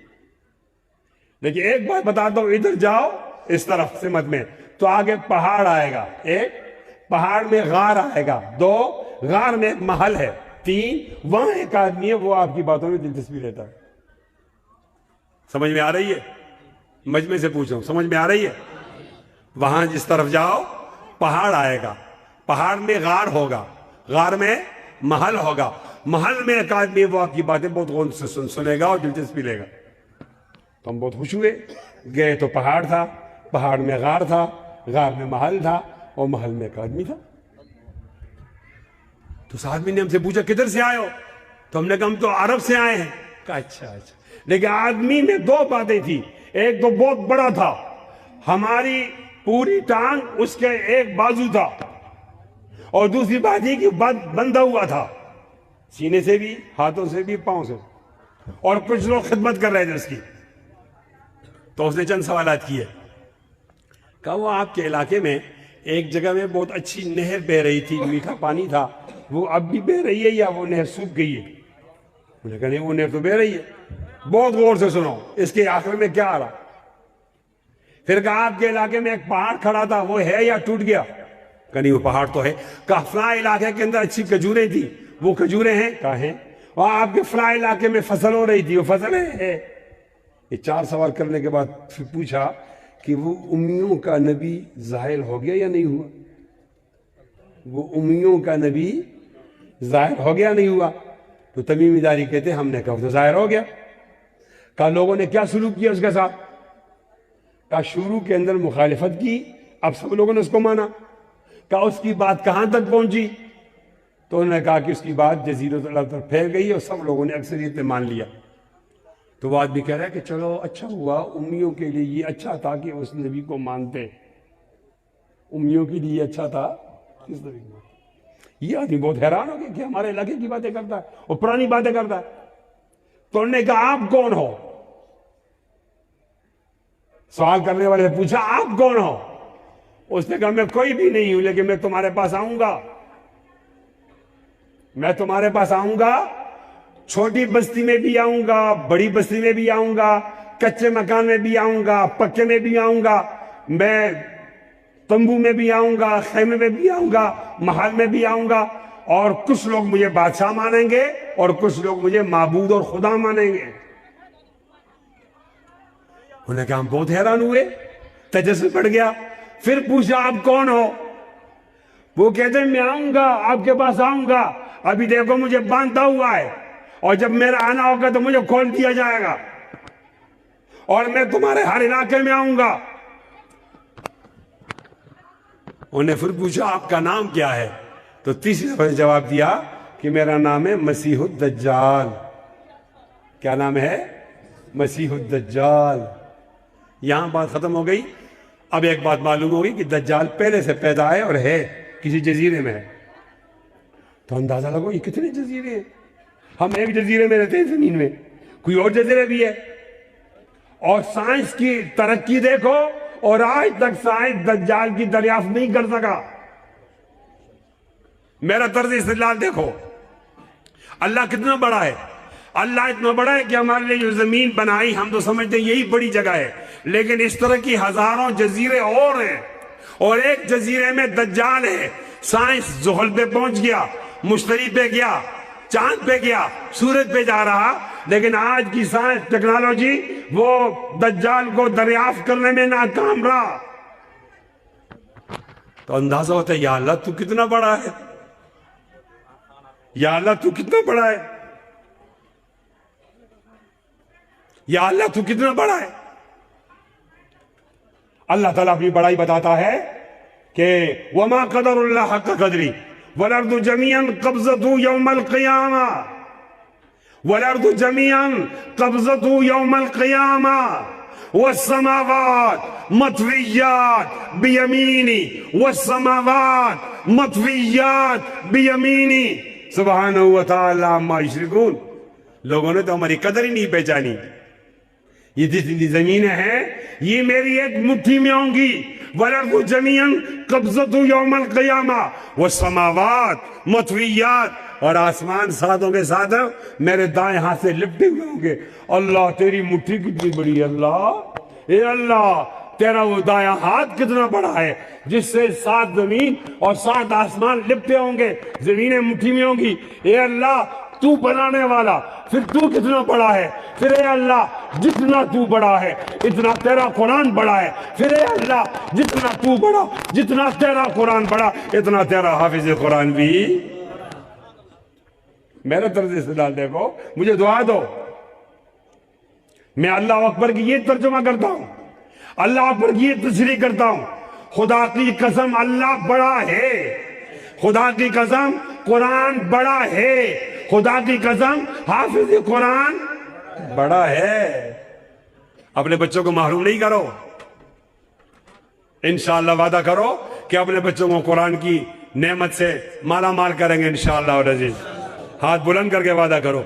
لیکن ایک بات بتاتا ہوں، ادھر جاؤ اس طرف سمت میں تو آگے پہاڑ آئے گا، ایک پہاڑ میں غار آئے گا، 2 غار میں ایک محل ہے، 3 وہاں ایک آدمی ہے وہ آپ کی باتوں میں دلچسپی لیتا ہے۔ سمجھ میں آ رہی ہے؟ مجمع سے پوچھ رہا ہوں، سمجھ میں آ رہی ہے؟ وہاں جس طرف جاؤ پہاڑ آئے گا، پہاڑ میں غار ہوگا، غار میں محل ہوگا، محل میں ایک آدمی وہ آپ کی باتیں بہت غور سے سنے گا اور دلچسپی لے گا۔ تو ہم بہت خوش ہوئے، گئے تو پہاڑ تھا، پہاڑ میں غار تھا، غار میں محل تھا، اور محل میں ایک آدمی تھا۔ تو اس آدمی نے ہم سے پوچھا کدھر سے آئے ہو؟ تو ہم نے کہا ہم تو عرب سے آئے ہیں۔ کہا اچھا، لیکن آدمی میں 2 باتیں تھی، ایک تو بہت بڑا تھا، ہماری پوری ٹانگ اس کے ایک بازو تھا، اور دوسری بات یہ کہ بندھا ہوا تھا، سینے سے بھی, ہاتھوں سے بھی, پاؤں سے, اور کچھ لوگ خدمت کر رہے تھے اس کی. تو اس نے چند سوالات کیے. کہا وہ آپ کے علاقے میں ایک جگہ میں بہت اچھی نہر بہ رہی تھی, میٹھا پانی تھا, وہ اب بھی بہ رہی ہے یا وہ نہر سوکھ گئی ہے؟ انہوں نے کہا نہیں, وہ نہر تو بہ رہی ہے. بہت غور سے سنو, اس کے آخر میں کیا آ رہا. پھر کہا آپ کے علاقے میں ایک پہاڑ کھڑا تھا, وہ ہے یا ٹوٹ گیا؟ کہا نہیں, وہ پہاڑ تو ہے. کہا فلاں علاقے کے اندر اچھی کھجوریں تھی, وہ کھجوریں ہیں؟ کہا ہیں. وہاں آپ کے فلاں علاقے میں فصل ہو رہی تھی, وہ فصل ہے؟ یہ 4 سوال کرنے کے بعد پھر پوچھا کہ وہ امیوں کا نبی ظاہر ہو گیا یا نہیں ہوا؟ وہ امیوں کا نبی ظاہر ہو گیا نہیں ہوا؟ تو تمیم داری کہتے ہم نے کہا تو ظاہر ہو گیا. کہا لوگوں نے کیا سلوک کیا اس کے ساتھ؟ کہا شروع کے اندر مخالفت کی, اب سب لوگوں نے اس کو مانا. کہا اس کی بات کہاں تک پہنچی؟ تو انہوں نے کہا کہ اس کی بات جزیرۃ العرب تک پھیل گئی اور سب لوگوں نے اکثریت نے مان لیا. تو وہ آدمی کہہ رہا ہے کہ چلو اچھا ہوا, امیوں کے لیے یہ اچھا تھا کہ اس نبی کو مانتے. امیوں کے لیے یہ اچھا تھا کس نبی کو. یہ آدمی بہت حیران ہو گیا کہ ہمارے علاقے کی باتیں کرتا ہے اور پرانی باتیں کرتا ہے. تو انہوں نے کہا آپ کون ہو؟ سوال کرنے والے نے پوچھا آپ کون ہو؟ اس نے کہا میں کوئی بھی نہیں ہوں, لیکن میں تمہارے پاس آؤں گا. میں تمہارے پاس آؤں گا, چھوٹی بستی میں بھی آؤں گا, بڑی بستی میں بھی آؤں گا, کچے مکان میں بھی آؤں گا, پکے میں بھی آؤں گا, میں تمبو میں بھی آؤں گا, خیمے میں بھی آؤں گا, محل میں بھی آؤں گا, اور کچھ لوگ مجھے بادشاہ مانیں گے اور کچھ لوگ مجھے معبود اور خدا مانیں گے. انہوں نے کہا ہم بہت حیران ہوئے, تجسس بڑھ گیا. پھر پوچھا آپ کون ہو؟ وہ کہتے ہیں میں آؤں گا, آپ کے پاس آؤں گا, ابھی دیکھو مجھے باندھا ہوا ہے, اور جب میرا آنا ہوگا تو مجھے کھول دیا جائے گا, اور میں تمہارے ہر علاقے میں آؤں گا. انہوں نے پھر پوچھا آپ کا نام کیا ہے؟ تو تیسری دفعہ جواب دیا کہ میرا نام ہے مسیح الدجال. کیا نام ہے؟ مسیح الدجال. یہاں بات ختم ہو گئی. اب ایک بات معلوم ہوگی کہ دجال پہلے سے پیدا ہے اور ہے کسی جزیرے میں ہے. تو اندازہ لگو یہ کتنے جزیرے ہیں. ہم ایک جزیرے میں رہتے ہیں زمین میں, کوئی اور جزیرے بھی ہے. اور سائنس کی ترقی دیکھو, اور آج تک سائنس دجال کی دریافت نہیں کر سکا. میرا طرز استدلال دیکھو, اللہ کتنا بڑا ہے. اللہ اتنا بڑا ہے کہ ہمارے لیے جو زمین بنائی ہم تو سمجھتے ہیں یہی بڑی جگہ ہے, لیکن اس طرح کی ہزاروں جزیرے اور ہیں, اور ایک جزیرے میں دجال ہے. سائنس زحل پہ پہنچ گیا, مشتری پہ گیا, چاند پہ گیا, سورج پہ جا رہا, لیکن آج کی سائنس ٹیکنالوجی وہ دجال کو دریافت کرنے میں ناکام رہا. تو اندازہ ہوتا ہے یا اللہ تو کتنا بڑا ہے, یا اللہ تو کتنا بڑا ہے, یا اللہ تو کتنا بڑا ہے. اللہ تعالیٰ اپنی بڑائی بتاتا ہے کہ وَمَا قَدَرُ اللَّهَ حَقَّ قَدْرِهِ وَالْأَرْضُ جَمِيعًا قَبْضَتُهُ يَوْمَ الْقِيَامَةِ وَالْأَرْضُ جَمِيعًا قَبْضَتُهُ يَوْمَ الْقِيَامَةِ وَالسَّمَاوَاتُ مَطْوِيَّاتٌ بِيَمِينِهِ وَالسَّمَاوَاتُ مَطْوِيَّاتٌ بِيَمِينِهِ سبحانہ وتعالی عما یشرکون. لوگوں نے تو ہماری قدر ہی نہیں پہچانی. یہ جتنی زمینیں ہیں یہ میری ایک مٹھی میں ہوں گی. وَالْأَرْضُ جَمِيعًا قَبْضَتُهُ يَوْمَ الْقِيَامَةِ وَالسَّمَاوَاتُ مَطْوِيَّاتٌ, اور آسمان ساتھوں کے ساتھ میرے دائیں ہاتھ سے لپٹے ہوئے ہوں گے. اللہ تیری مٹھی کتنی بڑی ہے اللہ, اے اللہ تیرا وہ دایاں ہاتھ کتنا بڑا ہے جس سے 7 زمین اور 7 آسمان لپٹے ہوں گے, زمینیں مٹھی میں ہوں گی. اے اللہ تو بنانے والا, پھر تو کتنا بڑا ہے, پھر اے اللہ جتنا تو بڑا ہے اتنا تیرا قرآن بڑا ہے, پھر اے اللہ جتنا تو بڑا, جتنا تیرا قرآن بڑا اتنا تیرا حافظ قرآن بھی. میرا طرز استدلال دیکھو, مجھے دعا دو, میں اللہ اکبر کی یہ ترجمہ کرتا ہوں, اللہ اکبر کی یہ تشریح کرتا ہوں. خدا کی قسم اللہ بڑا ہے, خدا کی قسم قرآن بڑا ہے, خدا کی قسم حافظ قرآن بڑا ہے. اپنے بچوں کو محروم نہیں کرو, انشاءاللہ وعدہ کرو کہ اپنے بچوں کو قرآن کی نعمت سے مالا مال کریں گے انشاءاللہ العزیز. ہاتھ بلند کر کے وعدہ کرو،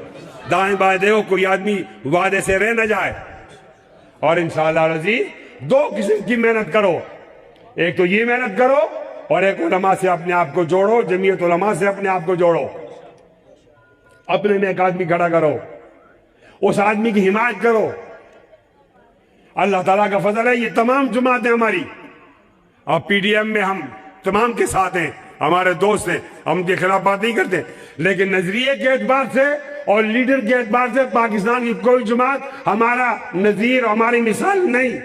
دائیں بائیں دیکھو کوئی آدمی وعدے سے رہ نہ جائے. اور انشاءاللہ العزیز 2 قسم کی محنت کرو، ایک تو یہ محنت کرو اور ایک علماء سے اپنے آپ کو جوڑو، جمعیت علماء سے اپنے آپ کو جوڑو، اپنے میں ایک آدمی کھڑا کرو، اس آدمی کی حمایت کرو. اللہ تعالیٰ کا فضل ہے، یہ تمام جماعتیں ہماری، اب پی ڈی ایم میں ہم تمام کے ساتھ ہیں، ہمارے دوست ہیں، ہم کے خلاف بات نہیں کرتے، لیکن نظریے کے اعتبار سے اور لیڈر کے اعتبار سے پاکستان کی کوئی جماعت ہمارا نظیر، ہماری مثال نہیں.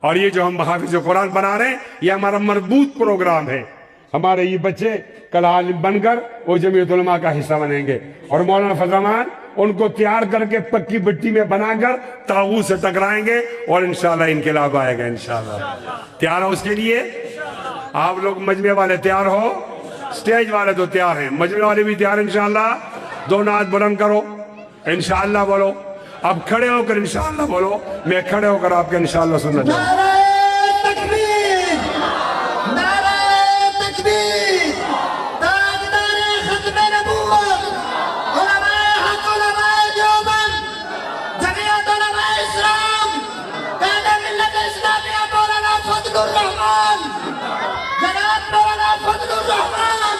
اور یہ جو ہم حافظ قرآن بنا رہے ہیں یہ ہمارا مربوط پروگرام ہے. ہمارے یہ بچے کل عالم بن کر وہ جمعیت علماء کا حصہ بنیں گے، اور مولانا فضل الرحمان ان کو تیار کر کے پکی بٹی میں بنا کر طاغوت سے ٹکرائیں گے اور انشاءاللہ انقلاب آئے گا. انشاءاللہ تیار ہو اس کے لیے؟ آپ لوگ مجمع والے تیار ہو؟ سٹیج والے تو تیار ہیں، مجمع والے بھی تیار ہیں انشاءاللہ. دونوں ہاتھ بلند کرو، انشاءاللہ بولو. اب کھڑے ہو کر انشاءاللہ بولو، میں کھڑے ہو کر آپ کے انشاءاللہ سننا چاہوں گا. نعرہ تکبیر، نعرہ تکبیر. تاجدار ختم نبوت، علماء حق، علماء دیوبند، جمعیت علماء اسلام، قائد ملت اسلامیہ مولانا فضل الرحمان، جناب مولانا فضل الرحمان،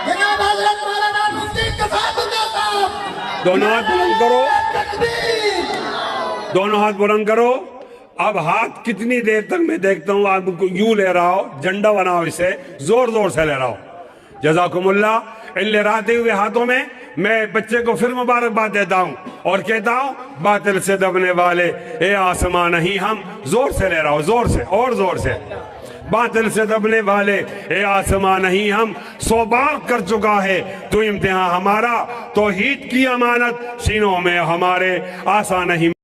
جناب حضرت مولانا مفتی کفایت اللہ صاحب. دونوں ہاتھ بلند کرو، تکبیر. دونوں ہاتھ بلند کرو. اب ہاتھ کتنی دیر تک میں دیکھتا ہوں آپ کو یوں لے رہا ہو، جھنڈا بناؤ، اسے زور زور سے لے رہا ہو. جزاکم اللہ. ان لہراتے ہوئے ہاتھوں میں میں بچے کو پھر مبارکباد دیتا ہوں اور کہتا ہوں باطل سے دبنے والے اے آسمان نہیں ہم. زور سے لے رہا ہو، زور سے اور زور سے. باطل سے دبنے والے اے آسمان نہیں ہم، 100 بار کر چکا ہے تو امتحان ہمارا. توحید کی امانت سینوں میں ہمارے، آسان نہیں